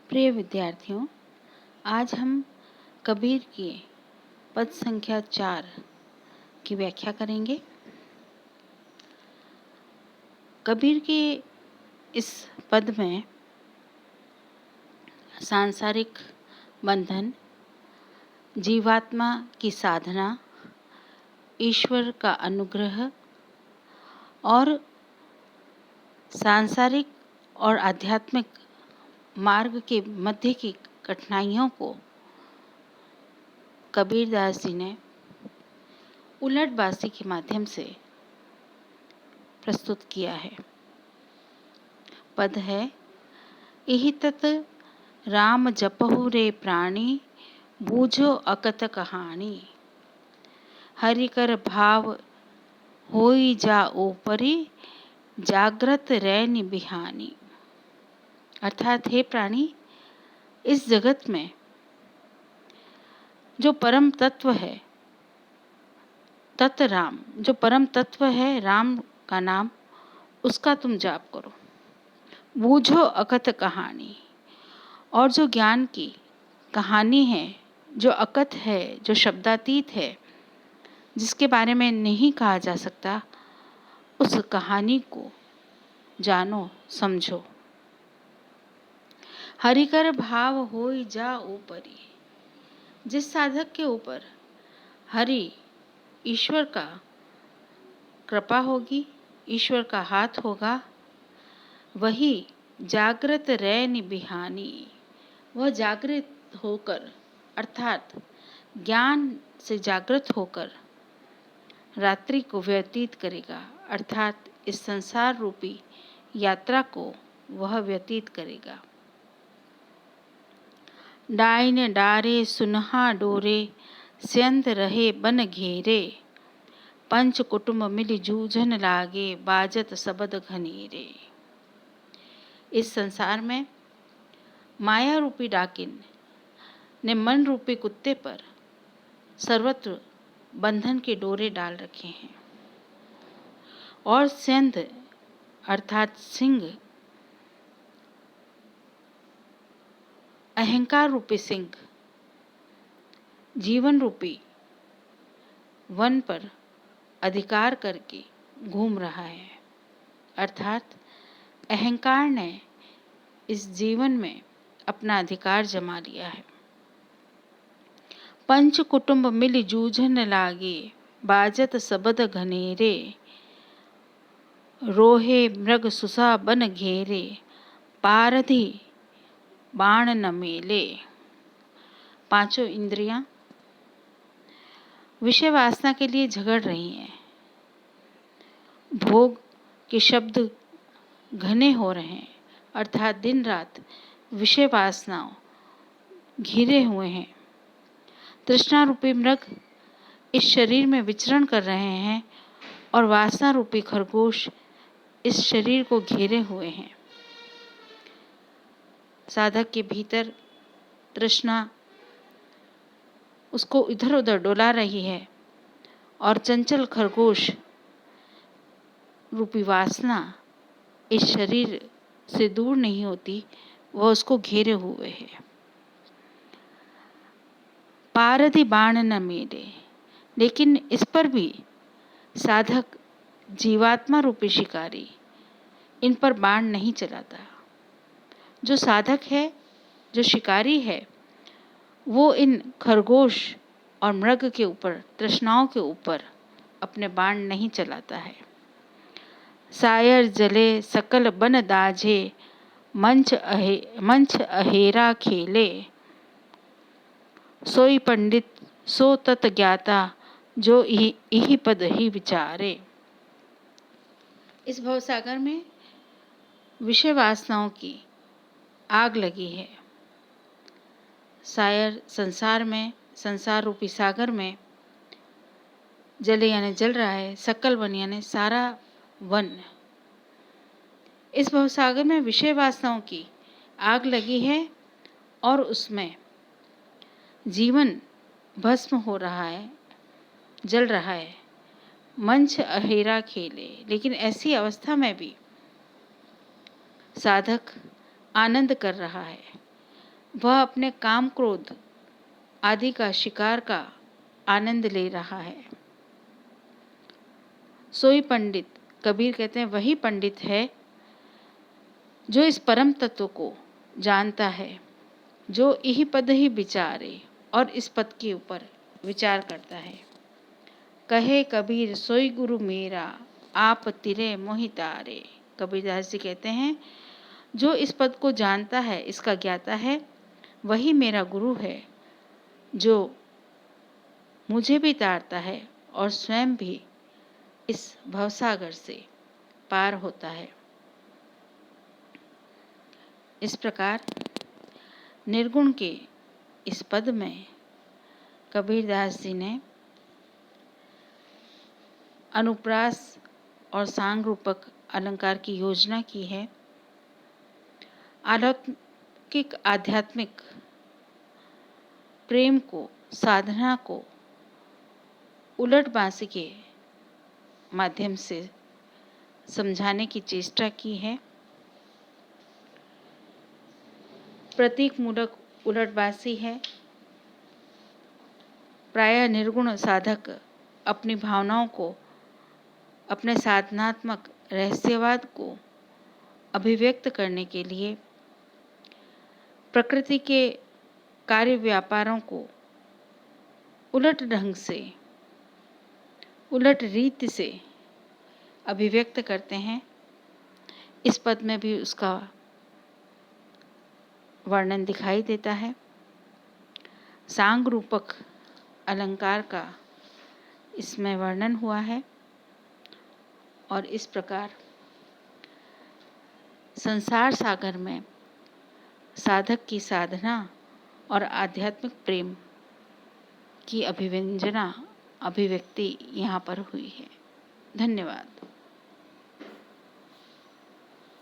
प्रिय विद्यार्थियों, आज हम कबीर के पद संख्या 4 की व्याख्या करेंगे। कबीर के इस पद में सांसारिक बंधन, जीवात्मा की साधना, ईश्वर का अनुग्रह और सांसारिक और आध्यात्मिक मार्ग के मध्य की कठिनाइयों को कबीरदास जी ने उलटबाजी के माध्यम से प्रस्तुत किया है। पद है, इहि तत राम जपहु रे प्राणी, बूझो अकत कहानी। हरि कर भाव होई जा ऊपरी, जागृत रैनि बिहानी। अर्थात हे प्राणी, इस जगत में जो परम तत्व है, तत् राम, जो परम तत्व है राम का नाम, उसका तुम जाप करो। बूझो अकथ कहानी, और जो ज्ञान की कहानी है, जो अकथ है, जो शब्दातीत है, जिसके बारे में नहीं कहा जा सकता, उस कहानी को जानो, समझो। हरिकर भाव होई जा ऊपरी, जिस साधक के ऊपर हरि ईश्वर का कृपा होगी, ईश्वर का हाथ होगा, वही जागृत रैनि बिहानी, वह जागृत होकर अर्थात ज्ञान से जागृत होकर रात्रि को व्यतीत करेगा, अर्थात इस संसार रूपी यात्रा को वह व्यतीत करेगा। डाइन डारे सुनहा डोरे, स्यंत रहे बन घेरे, पंच कुटुंब मिल जूझन लागे, बाजत सबद घनेरे। इस संसार में माया रूपी डाकिन ने मन रूपी कुत्ते पर सर्वत्र बंधन के डोरे डाल रखे हैं, और स्यंत अर्थात सिंह, अहंकार रूपी सिंह जीवन रूपी वन पर अधिकार करके घूम रहा है, अर्थात अहंकार ने इस जीवन में अपना अधिकार जमा लिया है। पंच कुटुंब मिल जूझन लागे, बाजत सबद घनेरे, रोहे मृग सुसा बन घेरे, पारधी बाण न मेले। पांचों इंद्रियां विषय वासना के लिए झगड़ रही हैं। भोग के शब्द घने हो रहे हैं, अर्थात दिन रात विषय वासनाओं घिरे हुए हैं। तृष्णा रूपी मृग इस शरीर में विचरण कर रहे हैं, और वासना रूपी खरगोश इस शरीर को घेरे हुए हैं। साधक के भीतर तृष्णा उसको इधर उधर डोला रही है, और चंचल खरगोश रूपी वासना इस शरीर से दूर नहीं होती, वह उसको घेरे हुए है। पारधी बाण न मेले, लेकिन इस पर भी साधक जीवात्मा रूपी शिकारी इन पर बाण नहीं चलाता। जो साधक है, जो शिकारी है, वो इन खरगोश और मृग के ऊपर, तृष्णाओं के ऊपर अपने बाण नहीं चलाता है। सायर जले सकल बन दाझे, मंच अहेरा खेले, सोई पंडित सो तत ज्ञाता, जो इही पद ही विचारे। इस भवसागर में विषय वासनाओं की आग लगी है। सायर संसार में, संसार रूपी सागर में जले यानी जल रहा है, सकल वन यानी सारा वन। इस भवसागर में विषय वासनाओं की आग लगी है, और उसमें जीवन भस्म हो रहा है, जल रहा है। मंच अहेरा खेले, लेकिन ऐसी अवस्था में भी साधक आनंद कर रहा है, वह अपने काम क्रोध आदि का शिकार का आनंद ले रहा है। सोई पंडित, कबीर कहते हैं, वही पंडित है जो इस परम तत्व को जानता है, जो यही पद ही विचारे और इस पद के ऊपर विचार करता है। कहे कबीर सोई गुरु मेरा, आप तिरे मोहि तारे। कबीरदास जी कहते हैं, जो इस पद को जानता है, इसका ज्ञाता है, वही मेरा गुरु है, जो मुझे भी तारता है और स्वयं भी इस भवसागर से पार होता है। इस प्रकार निर्गुण के इस पद में कबीरदास जी ने अनुप्रास और सांग रूपक अलंकार की योजना की है। आध्यात्मिक प्रेम को, साधना को उलट बांसी के माध्यम से समझाने की चेष्टा की है। प्रतीक मूलक उलटबासी है। प्रायः निर्गुण साधक अपनी भावनाओं को, अपने साधनात्मक रहस्यवाद को अभिव्यक्त करने के लिए प्रकृति के कार्य व्यापारों को उलट ढंग से, उलट रीति से अभिव्यक्त करते हैं। इस पद में भी उसका वर्णन दिखाई देता है। सांग रूपक अलंकार का इसमें वर्णन हुआ है और इस प्रकार संसार सागर में साधक की साधना और आध्यात्मिक प्रेम की अभिव्यक्ति यहाँ पर हुई है। धन्यवाद।